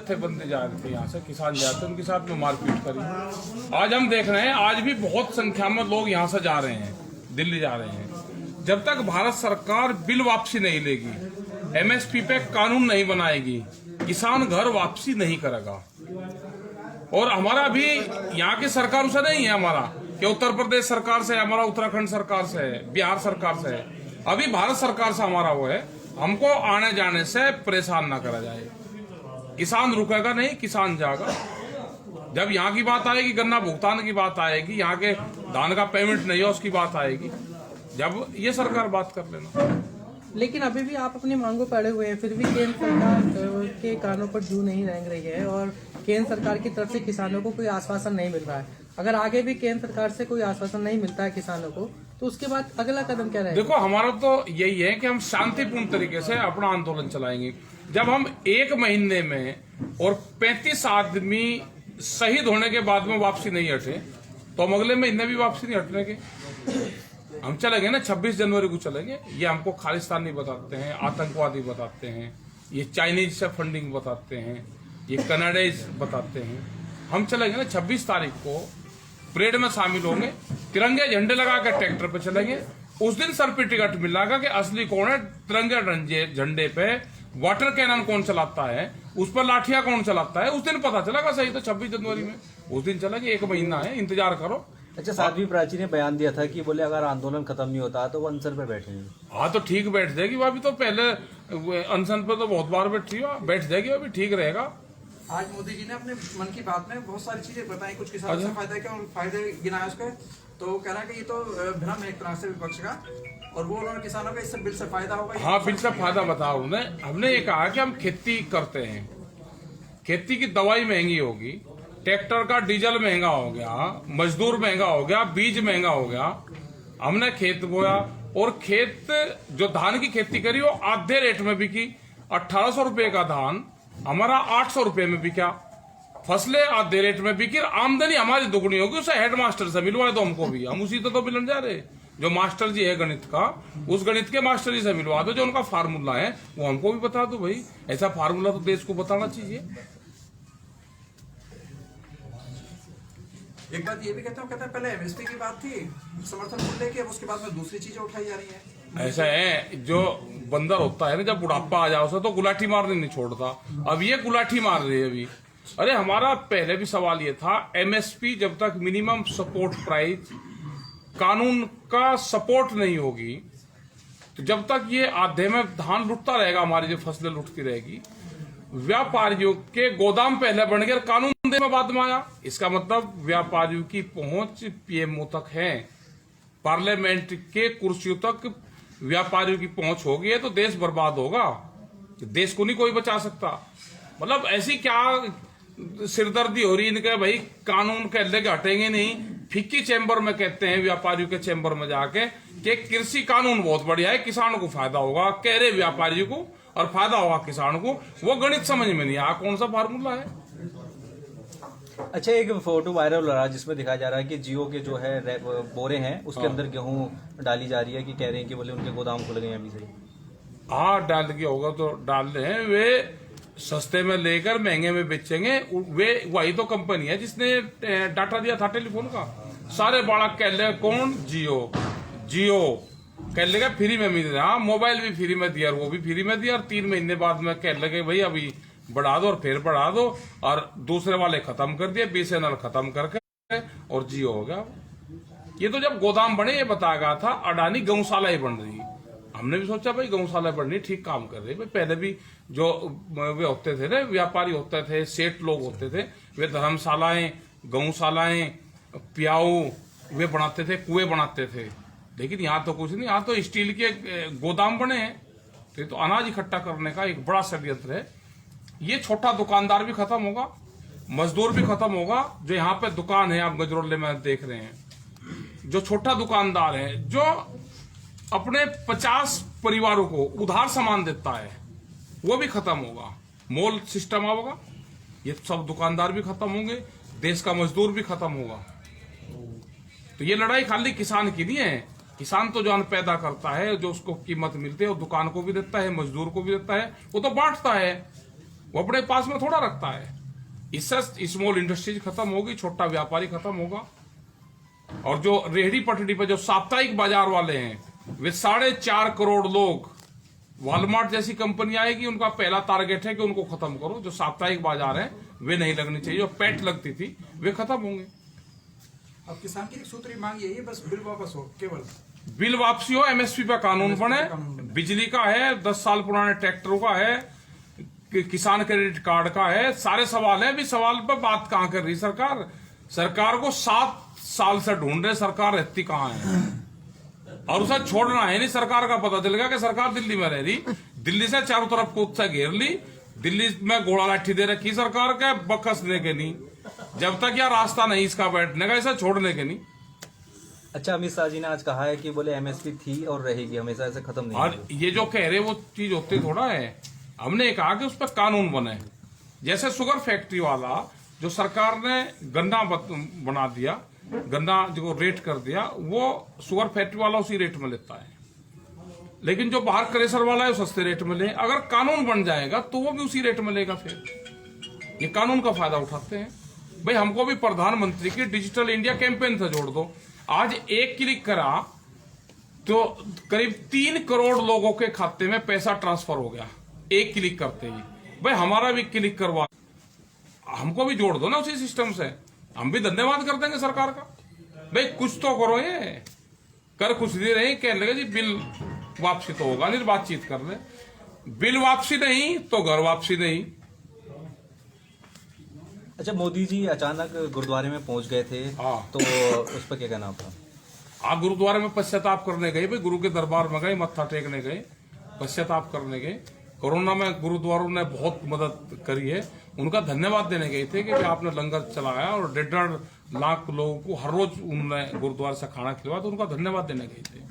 थे बंदे जा रहे थे यहाँ से, किसान जाते उनके साथ में मारपीट करी। आज हम देख रहे हैं आज भी बहुत संख्या में लोग यहाँ से जा रहे हैं, दिल्ली जा रहे हैं। जब तक भारत सरकार बिल वापसी नहीं लेगी, एमएसपी पे कानून नहीं बनाएगी, किसान घर वापसी नहीं करेगा। और हमारा भी यहाँ की सरकार से नहीं है हमारा कि उत्तर प्रदेश सरकार से, हमारा उत्तराखंड सरकार से है, बिहार सरकार से है, अभी भारत सरकार से हमारा वो है। हमको आने जाने से परेशान ना करा जाए। किसान रुकेगा नहीं, किसान जाएगा। जब यहाँ की बात आएगी, गन्ना भुगतान की बात आएगी, यहाँ के धान का पेमेंट नहीं है उसकी बात आएगी, जब ये सरकार बात कर लेना। लेकिन अभी भी आप अपनी मांगों पर अड़े हुए हैं, फिर भी केंद्र सरकार के कानों पर जू नहीं रेंग रही है और केंद्र सरकार की तरफ से किसानों को कोई आश्वासन नहीं मिल रहा है। अगर आगे भी केंद्र सरकार से कोई आश्वासन नहीं मिलता है किसानों को, तो उसके बाद अगला कदम क्या रहेगा? देखो, हमारा तो यही है कि हम शांतिपूर्ण तरीके से अपना आंदोलन चलाएंगे। जब हम 1 महीने में और 35 आदमी शहीद होने के बाद में वापसी नहीं हटे, तो हम अगले महीने भी वापसी नहीं हटने के। हम चलेंगे ना, 26 जनवरी को चलेंगे। ये हमको खालिस्तानी बताते हैं, आतंकवादी बताते हैं, ये चाइनीज से फंडिंग बताते हैं, ये कनाडाइज बताते हैं। हम चलेंगे ना 26 तारीख को, परेड में शामिल होंगे, तिरंगे झंडे लगा के ट्रैक्टर पे चलेंगे। उस दिन सर पे टिकट मिलेगा कि असली कौन है। तिरंगे झंडे पे वाटर कैनन कौन चलाता है, उस पर लाठियां कौन चलाता है, उस दिन पता चलेगा। सही तो 26 जनवरी में उस दिन चलेंगे। 1 महीना है, इंतजार करो। अच्छा, साध्वी प्राची ने बयान दिया था कि बोले अगर आंदोलन खत्म नहीं होता तो वो अनशन पे बैठेंगे। हाँ, तो ठीक बैठ जाएगी। वो अभी तो पहले अनशन पे तो बहुत बार बैठ जाएगी, अभी ठीक रहेगा। आज मोदी जी ने अपने मन की बात में बहुत सारी चीजें बताई, कुछ किसानों से फायदा क्या और फायदे गिनाए उसके। तो कह रहा है कि ये तो भ्रम है एक तरह से विपक्ष का, और वो उन्होंने किसानों का इससे बिल से फायदा होगा। हाँ, बिल से फायदा बताओ उन्हें। हमने ये कहा कि हम खेती करते हैं, खेती की दवाई महंगी होगी, ट्रैक्टर का डीजल महंगा हो गया, मजदूर महंगा हो गया, बीज महंगा हो गया। हमने खेत बोया और खेत जो धान की खेती करी वो आधे रेट में बिकी। 1800 रुपए का धान हमारा 800 रुपए में बिका। फसलें आधे रेट में बिकी, आमदनी हमारी दुगनी होगी। उसे हेडमास्टर से मिलवाए दो हमको भी, हम उसी तो मिलन जा रहे। जो मास्टर जी है गणित का, उस गणित के मास्टर जी से मिलवा दो। जो उनका फार्मूला है वो हमको भी बता दो भाई। ऐसा फार्मूला तो देश को बताना चाहिए। एक बात ये भी कहते हैं पहले एमएसपी की बात थी, समर्थन मूल्य की, अब उसके बाद में दूसरी चीजें उठाई जा रही है। ऐसा है, जो बंदर होता है ना, जब बुढ़ापा आ जाओ तो गुलाठी मारने नहीं छोड़ता। अब ये गुलाठी मार रही है अभी। अरे हमारा पहले भी सवाल ये था, एमएसपी जब तक मिनिमम सपोर्ट प्राइस कानून का सपोर्ट नहीं होगी, तो जब तक ये आधे में धान लुटता रहेगा, हमारी जो फसलें लुटती रहेगी। व्यापारियों के गोदाम पहले बन गए, कानून में बाद में आया। इसका मतलब व्यापारियों की पहुंच पीएमओ तक है, पार्लियामेंट के कुर्सियों तक व्यापारियों की पहुंच होगी है, तो देश बर्बाद होगा। देश को नहीं कोई बचा सकता। मतलब ऐसी क्या सिरदर्दी हो रही इनके भाई, कानून के लेके हटेंगे नहीं। फिक्की चैम्बर में कहते हैं, व्यापारियों के चैम्बर में जाके कि कृषि कानून बहुत बढ़िया है, किसानों को फायदा होगा, कह रहे व्यापारियों को, और फायदा होगा किसान को। वो गणित समझ में नहीं आया, कौन सा फार्मूला है। अच्छा, एक फोटो वायरल हो रहा है जिसमें दिखाया जा रहा है कि जियो के जो है बोरे हैं उसके अंदर गेहूं डाली जा रही है, कि कह रहे हैं कि बोले उनके गोदाम खुल गए हैं अभी से। हाँ, डाल के होगा तो डाल रहे हैं। वे सस्ते में लेकर महंगे में बेचेंगे। वे वही तो कंपनी है जिसने डाटा दिया था टेलीफोन का। सारे बालक कह ले कौन, जियो कह लेगा फ्री में मिल रहा। मोबाइल भी फ्री में दिया, वो भी फ्री में दिया, और 3 महीने बाद में कह लगे भाई अभी बढ़ा दो, और फिर बढ़ा दो, और दूसरे वाले खत्म कर दिए, BSNL खत्म करके, और जियो हो गया। ये तो जब गोदाम बने ये बताया गया था अडानी गौशाला ही बन रही। हमने भी सोचा भाई गौशाला बढ़नी, ठीक काम कर रही है। पहले भी जो वे होते थे ना, व्यापारी होते थे, सेठ लोग होते थे, वे धर्मशालाएं, गौशालाएं, प्याऊ वे बनाते थे, कुएं बनाते थे। लेकिन यहाँ तो कुछ नहीं, यहाँ तो स्टील के गोदाम बने हैं। तो ये तो अनाज इकट्ठा करने का एक बड़ा षड्यंत्र है। ये छोटा दुकानदार भी खत्म होगा, मजदूर भी खत्म होगा। जो यहाँ पे दुकान है, आप गजरोले में देख रहे हैं, जो छोटा दुकानदार है, जो अपने 50 परिवारों को उधार सामान देता है, वो भी खत्म होगा। मॉल सिस्टम होगा, ये सब दुकानदार भी खत्म होंगे, देश का मजदूर भी खत्म होगा। तो ये लड़ाई खाली किसान की नहीं है। किसान तो जो अन्न पैदा करता है, जो उसको कीमत मिलती है, वो दुकान को भी देता है, मजदूर को भी देता है, वो तो बांटता है। वो अपने पास में थोड़ा रखता है। इससे स्मॉल इंडस्ट्रीज खत्म होगी, छोटा व्यापारी खत्म होगा। और जो रेहड़ी पटड़ी पे जो साप्ताहिक बाजार वाले हैं वे 4.5 करोड़ लोग, वॉलमार्ट जैसी कंपनी आएगी, उनका पहला टारगेट है कि उनको खत्म करो। जो साप्ताहिक बाजार है वे नहीं लगनी चाहिए, जो पैट लगती थी वे खत्म होंगे। अब किसान की एक सूत्री मांग यही है, बस बिल वापस हो, केवल बिल वापसी हो, एमएसपी पे कानून बने। बिजली का है, 10 साल पुराने ट्रैक्टरों का है, किसान क्रेडिट कार्ड का है, सारे सवाल है। अभी सवाल पर बात कहां कर रही सरकार? सरकार को 7 साल से ढूंढ रहे, सरकार रहती कहां है? और उसे छोड़ना है नहीं। सरकार का पता चल गया कि सरकार दिल्ली में रह रही, दिल्ली से चारों तरफ कूद से घेर ली, दिल्ली में घोड़ा लाठी दे रखी सरकार के, बकसने के नहीं। जब तक यह रास्ता नहीं इसका बैठने का, इसे छोड़ने के नहीं। अच्छा, अमित शाह जी ने आज कहा है कि बोले एमएसपी थी और रहेगी हमेशा, ऐसे खत्म नहीं और होगी। ये जो कह रहे वो चीज होती थोड़ा है। हमने कहा कि उस पर कानून बने। जैसे शुगर फैक्ट्री वाला जो सरकार ने गन्ना बना दिया, गन्ना जो रेट कर दिया, वो शुगर फैक्ट्री वाला उसी रेट में लेता है। लेकिन जो बाहर क्रेशर वाला है वो सस्ते रेट में ले। अगर कानून बन जाएगा तो वो भी उसी रेट में लेगा। फिर ये कानून का फायदा उठाते हैं। भाई हमको भी प्रधानमंत्री की डिजिटल इंडिया कैंपेन से जोड़ दो। आज एक क्लिक करा तो करीब 3 करोड़ लोगों के खाते में पैसा ट्रांसफर हो गया, एक क्लिक करते ही। भाई हमारा भी क्लिक करवा, हमको भी जोड़ दो ना उसी सिस्टम से, हम भी धन्यवाद कर देंगे सरकार का। भाई कुछ तो करो, ये कर कुछ दे रहे, कहने लगे जी बिल वापसी तो होगा नहीं, बातचीत कर ले। बिल वापसी नहीं तो घर वापसी नहीं। अच्छा, मोदी जी अचानक गुरुद्वारे में पहुंच गए थे, हाँ। तो उस पर क्या कहना आपका? आप गुरुद्वारे में पश्चाताप करने गए, भाई गुरु के दरबार में गए, मत्था टेकने गए, पश्चाताप करने गए। कोरोना में गुरुद्वारों ने बहुत मदद करी है, उनका धन्यवाद देने गए थे कि आपने लंगर चलाया और 1.5 लाख लोगों को हर रोज उन्होंने गुरुद्वारे से खाना खिलवाया, तो उनका धन्यवाद देने गए थे।